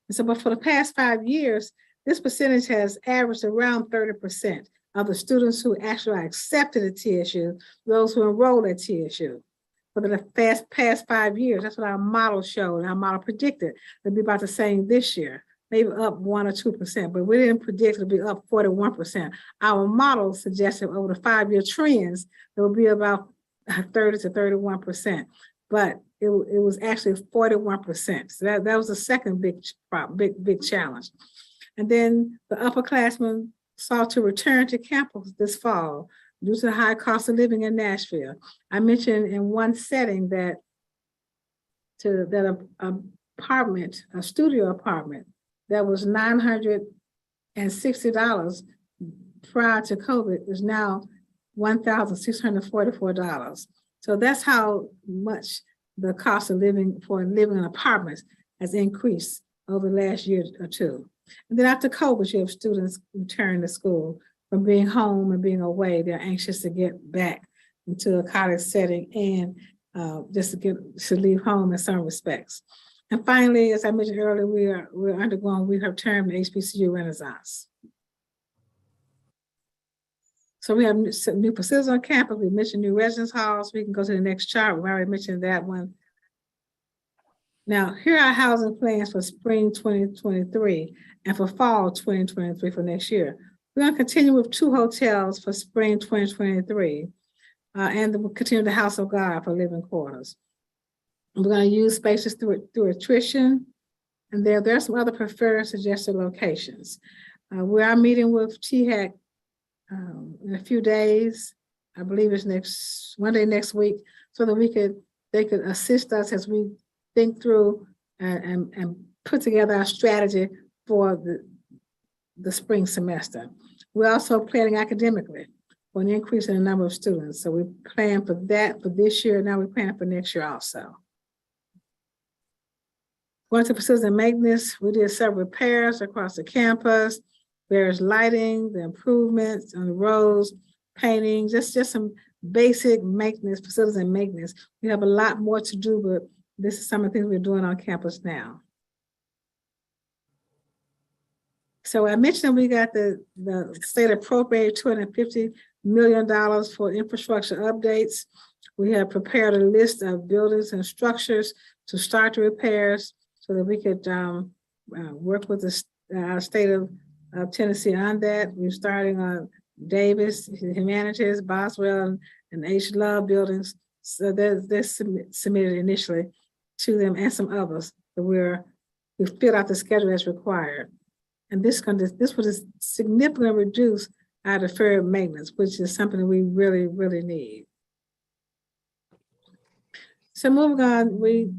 And so, but for the past 5 years, this percentage has averaged around 30% of the students who actually are accepted at TSU, those who enroll at TSU. For the past 5 years, that's what our model showed. Our model predicted it'd be about the same this year, maybe up 1 or 2%, but we didn't predict it'll be up 41%. Our model suggested over the 5-year trends, it will be about 30 to 31%, but it was actually 41%. So that was the second big challenge. And then the upperclassmen sought to return to campus this fall due to the high cost of living in Nashville. I mentioned in one setting that a studio apartment that was $960 prior to COVID is now $1,644. So that's how much the cost of living in apartments has increased over the last year or two. And then after COVID, you have students return to school from being home and being away. They're anxious to get back into a college setting and just to leave home in some respects. And finally, as I mentioned earlier, we're undergoing, we have termed the HBCU Renaissance. So we have some new facilities on campus. We mentioned new residence halls. We can go to the next chart. We already mentioned that one. Now, here are housing plans for spring 2023 and for fall 2023 for next year. We're going to continue with 2 hotels for spring 2023, and we'll continue the House of God for living quarters. We're going to use spaces through attrition, and there are some other preferred suggested locations. We are meeting with THEC in a few days. I believe it's one day next week, so that they could assist us as we think through and put together our strategy for the spring semester. We're also planning academically for an increase in the number of students. So we plan for that for this year. Now we plan for next year also. Going to facilities and maintenance, we did several repairs across the campus, various lighting, the improvements on the roads, painting, just some basic maintenance, facilities and maintenance. We have a lot more to do, but this is some of the things we're doing on campus now. So I mentioned we got the state appropriated $250 million for infrastructure updates. We have prepared a list of buildings and structures to start the repairs so that we could work with the state of Tennessee on that. We're starting on Davis, Humanities, Boswell, and H. Love buildings. So they're submitted initially to them and some others that we're we filled out the schedule as required. And this would significantly reduce our deferred maintenance, which is something that we really, really need. So moving on, we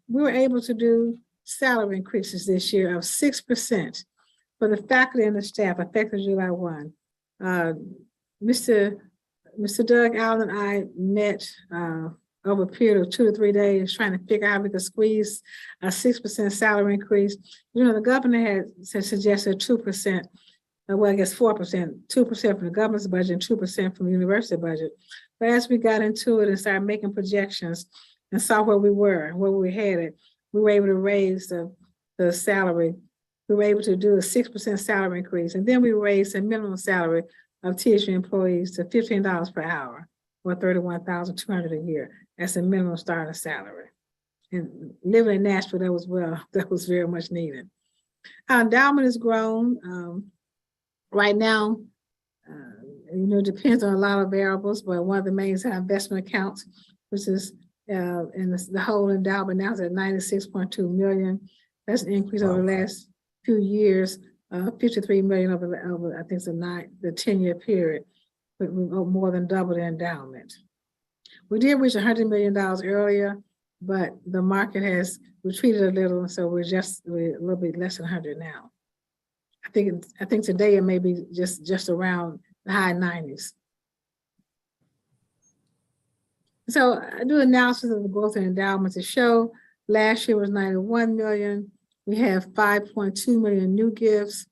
were able to do salary increases this year of 6% for the faculty and the staff effective July 1. Mr. Doug Allen and I met over a period of 2 to 3 days trying to figure out how we could squeeze a 6% salary increase. You know, the governor had suggested 2%, well, I guess 4%, 2% from the government's budget and 2% from the university budget. But as we got into it and started making projections and saw where we were and where we were headed, we were able to raise the salary. We were able to do a 6% salary increase. And then we raised the minimum salary of TSU employees to $15 per hour, or $31,200 a year. That's the minimum starting salary. And living in Nashville, that was very much needed. Our endowment has grown. Right now, it depends on a lot of variables, but one of the main is our investment accounts, which is the whole endowment now is at $96.2 million. That's an increase over the last few years, $53 million over I think it's the 10-year period, but we more than doubled the endowment. We did reach $100 million earlier, but the market has retreated a little, so we're a little bit less than 100 now. I think today it may be just around the high 90s. So I do analysis of the growth in endowments to show last year was 91 million. We have 5.2 million new gifts,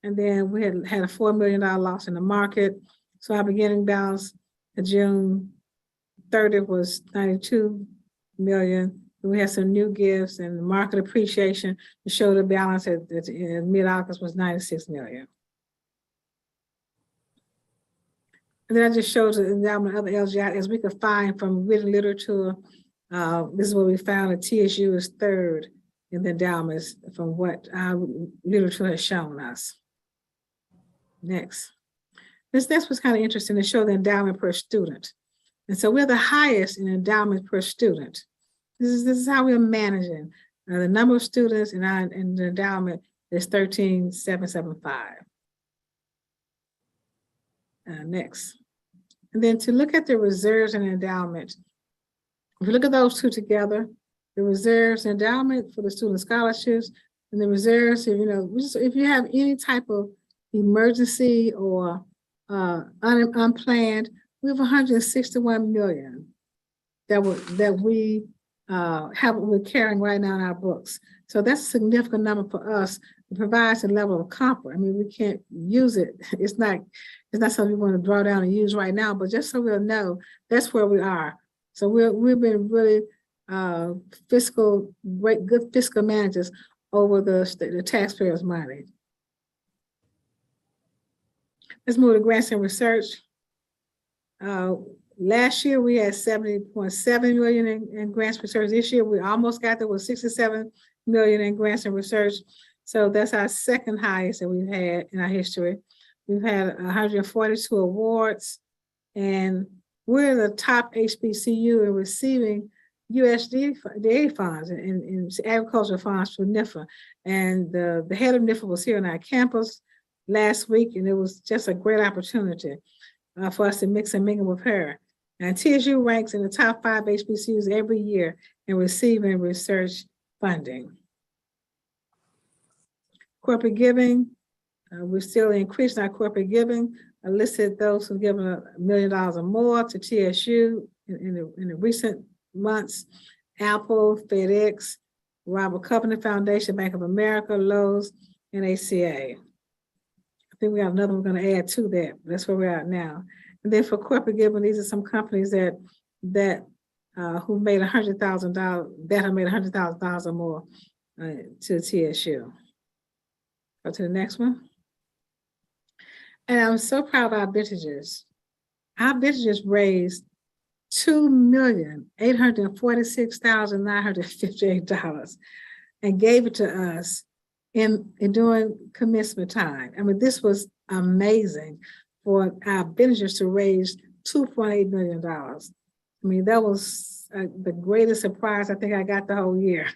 and then we had a $4 million loss in the market. So our beginning balance at June 30th was 92 million. We had some new gifts and market appreciation to show the balance at mid-August was 96 million. And then I just showed the endowment of LGI as we could find from written literature. This is what we found that TSU is third in the endowments from what our literature has shown us. Next. This was kind of interesting to show the endowment per student. And so we're the highest in endowment per student. This is how we're managing. The number of students in the endowment is 13,775. Next. And then to look at the reserves and endowment, if you look at those two together, the reserves endowment for the student scholarships and the reserves, if you have any type of emergency or unplanned, we have 161 million that we're carrying right now in our books. So that's a significant number for us. It provides a level of comfort. I mean, we can't use it. It's not something we want to draw down and use right now, but just so we'll know that's where we are. So we've been really good fiscal managers over the taxpayers' money. Let's move to grants and research. Last year we had 70.7 million in grants research. This year we almost got there with 67 million in grants and research. So that's our second highest that we've had in our history. We've had 142 awards, and we're the top HBCU in receiving USDA funds and agricultural funds from NIFA. And the head of NIFA was here on our campus last week, and it was just a great opportunity for us to mix and mingle with her. And TSU ranks in the top 5 HBCUs every year in receiving research funding. Corporate giving, we're still increasing our corporate giving. I listed those who've given $1 million or more to TSU in the recent months. Apple, FedEx, Robert Covenant Foundation, Bank of America, Lowe's, and ACA. I think we have another one we're going to add to that. That's where we're at now. And then for corporate giving, these are some companies that who made $100,000, that have made $100,000 or more to TSU. Go to the next one. And I'm so proud of our vintages. Our vintages raised $2,846,958 and gave it to us in during commencement time. I mean, this was amazing for our vintages to raise $2.8 million. I mean, that was the greatest surprise I think I got the whole year.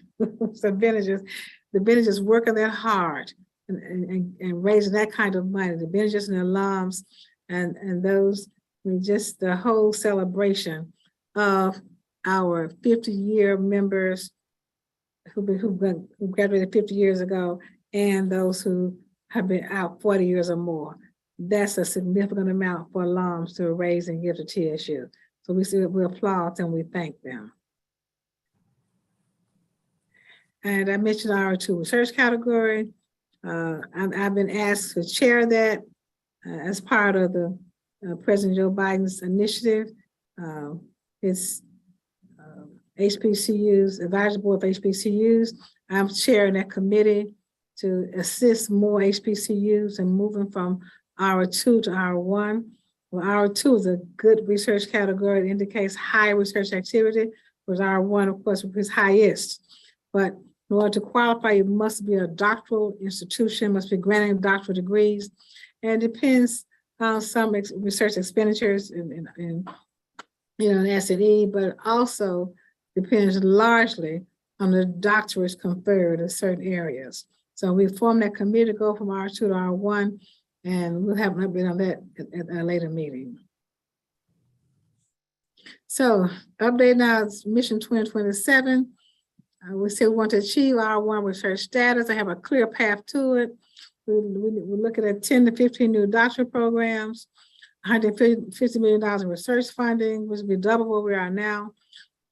So vintages, the Benedict working that hard and raising that kind of money, the Benedict and the alums and those, I mean, just the whole celebration of our 50-year members who graduated 50 years ago and those who have been out 40 years or more. That's a significant amount for alums to raise and give to TSU. So we applaud and we thank them. And I mentioned our two research category. I've been asked to chair that as part of the President Joe Biden's initiative. It's HBCUs, Advisory Board of HBCUs. I'm chairing that committee to assist more HBCUs in moving from R2 to R1. Well, R2 is a good research category. It indicates high research activity, whereas R1, of course, is highest. But in order to qualify, you must be a doctoral institution, must be granting doctoral degrees, and it depends on some research expenditures in S&E, but also depends largely on the doctorates conferred in certain areas. So we formed that committee to go from R2 to R1, and we'll have an update on that at a later meeting. So update now is Mission 2027. We still want to achieve R1 research status. I have a clear path to it. We're looking at 10 to 15 new doctoral programs, $150 million in research funding, which will be double where we are now.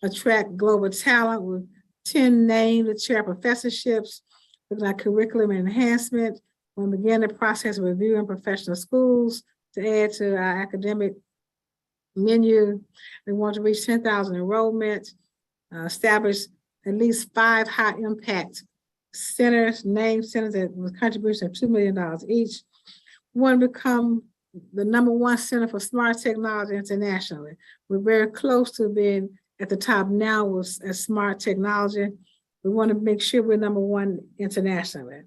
Attract global talent with 10 named to chair professorships, looking at curriculum enhancement. We'll begin the process of reviewing professional schools to add to our academic menu. We want to reach 10,000 enrollment, establish at least 5 high impact centers, named centers that with contribution of $2 million each. We want to become the #1 center for smart technology internationally. We're very close to being at the top now with smart technology. We want to make sure we're #1 internationally.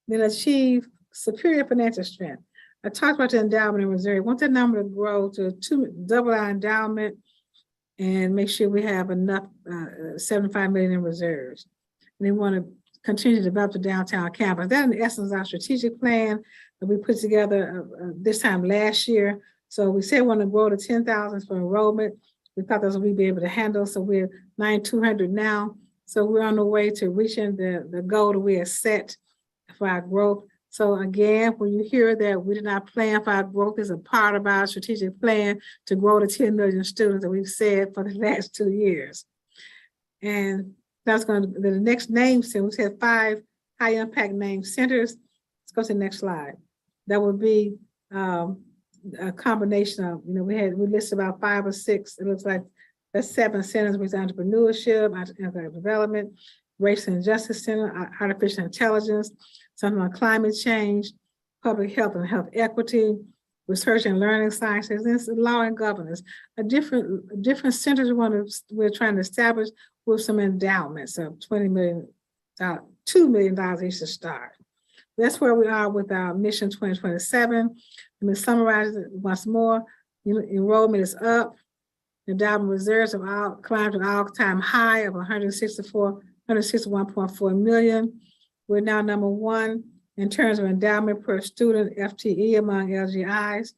Then achieve superior financial strength. I talked about the endowment and reserve. We want that number to grow to double our endowment and make sure we have enough 75 million in reserves. And they want to continue to develop the downtown campus. That in essence our strategic plan that we put together this time last year. So we said we want to grow to 10,000 for enrollment. We thought that's what we'd be able to handle. So we're 9,200 now. So we're on the way to reaching the goal that we have set for our growth. So again, when you hear that we did not plan for our growth, is a part of our strategic plan to grow to 10 million students that we've said for the last 2 years. And that's going to be the next name center. We said 5 high impact name centers. Let's go to the next slide. That would be a combination of, we listed about 5 or 6. It looks like that's 7 centers with entrepreneurship, economic development, race and justice center, artificial intelligence, something on climate change, public health and health equity, research and learning sciences, and law and governance. Different centers we're trying to establish with some endowments of $2 million each to start. That's where we are with our Mission 2027. Let me summarize it once more. Enrollment is up. Endowment reserves have climbed to an all-time high of 161.4 million. We're now #1 in terms of endowment per student FTE among LGIs.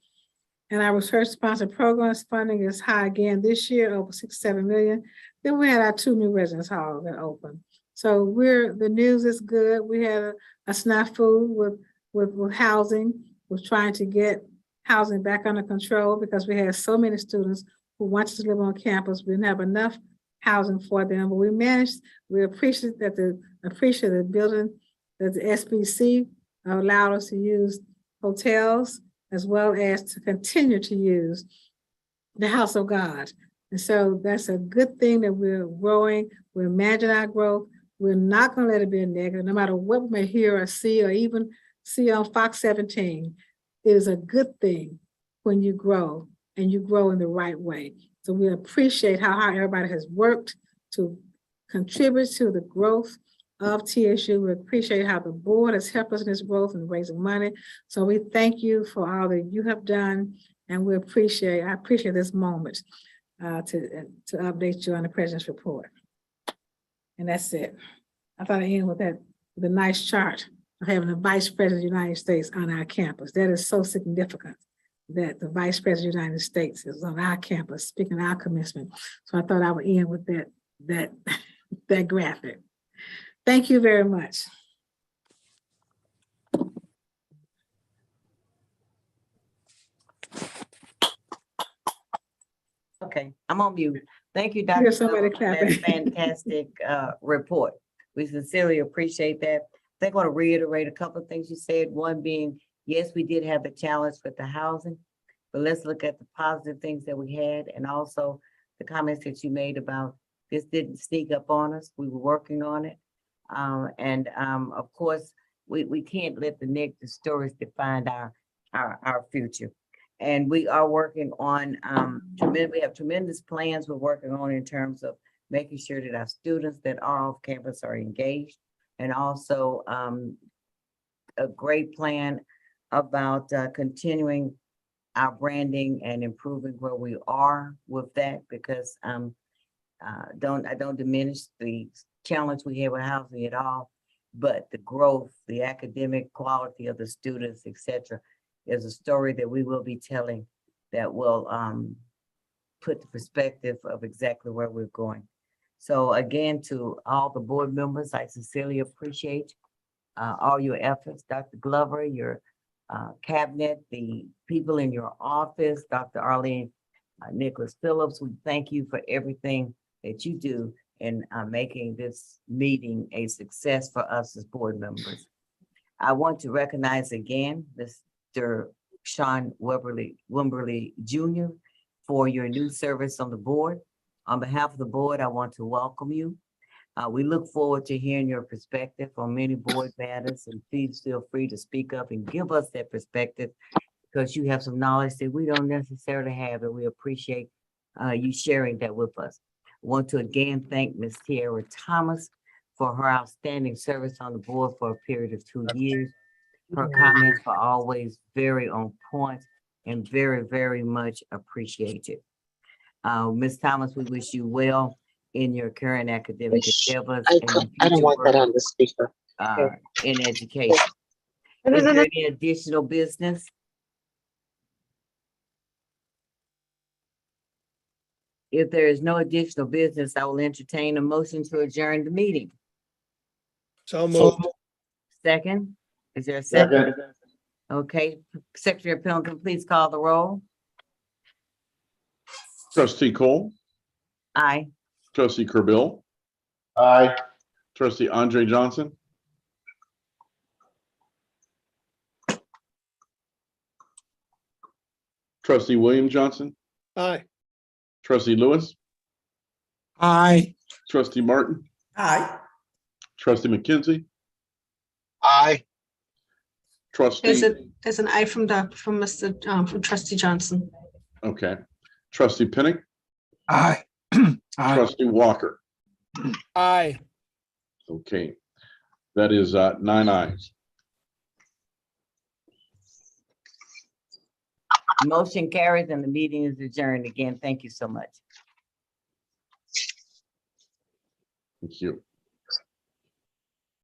And our research sponsored programs funding is high again this year, over 67 million. Then we had our 2 new residence halls that opened. So the news is good. We had a snafu with housing. We're trying to get housing back under control because we had so many students who wanted to live on campus. We didn't have enough housing for them, but we managed. We appreciate the building that the SBC allowed us to use hotels as well as to continue to use the House of God. And so that's a good thing that we're growing. We're managing our growth. We're not going to let it be a negative, no matter what we may hear or see, or even see on Fox 17. It is a good thing when you grow and you grow in the right way. So we appreciate how hard everybody has worked to contribute to the growth of TSU. We appreciate how the board has helped us in this growth and raising money. So we thank you for all that you have done, and I appreciate this moment to update you on the president's report. And that's it. I thought I'd end with that with a nice chart of having the Vice President of the United States on our campus. That is so significant that the Vice President of the United States is on our campus, speaking our commencement. So I thought I would end with that graphic. Thank you very much. Okay, I'm on mute. Thank you, Here's Dr. somebody Glover, for that clapping. fantastic report. We sincerely appreciate that. I think I want to reiterate a couple of things you said. One being, yes, we did have the challenge with the housing, but let's look at the positive things that we had, and also the comments that you made about this didn't sneak up on us. We were working on it. Of course, we can't let the negative stories define our future. And we are working on, we have tremendous plans we're working on in terms of making sure that our students that are off campus are engaged, and also a great plan about continuing our branding and improving where we are with that, because I don't diminish the challenge we have with housing at all, but the growth, the academic quality of the students, etc., is a story that we will be telling that will put the perspective of exactly where we're going. So again, to all the board members, I sincerely appreciate all your efforts, Dr. Glover, your cabinet, the people in your office, Dr. Arlene Nicholas Phillips. We thank you for everything that you do in making this meeting a success for us as board members. I want to recognize again Mr. Sean Wimberly Jr. for your new service on the board. On behalf of the board, I want to welcome you. We look forward to hearing your perspective on many board matters, and please feel free to speak up and give us that perspective, because you have some knowledge that we don't necessarily have, and we appreciate you sharing that with us. I want to again thank Ms. Tiara Thomas for her outstanding service on the board for a period of 2 years. Her comments are always very on point and very, very much appreciated. Ms. Thomas, we wish you well in your current academic endeavors. I don't want that on the speaker. In education. Is there any additional business? If there is no additional business, I will entertain a motion to adjourn the meeting. So moved. Second, is there a second? Okay, Secretary Pendleton, please call the roll. Trustee Cole, Aye. trustee Kerbill, Aye. trustee Andre Johnson, trustee William Johnson, Aye. trustee Lewis, Aye. trustee Martin, Aye. trustee McKenzie, Aye. trustee, There's an aye from trustee Johnson. okay, trustee Pinnick, Aye. Aye. trustee Walker. Aye. Okay, that is 9 ayes. Motion carries and the meeting is adjourned. Again, thank you so much. Thank you.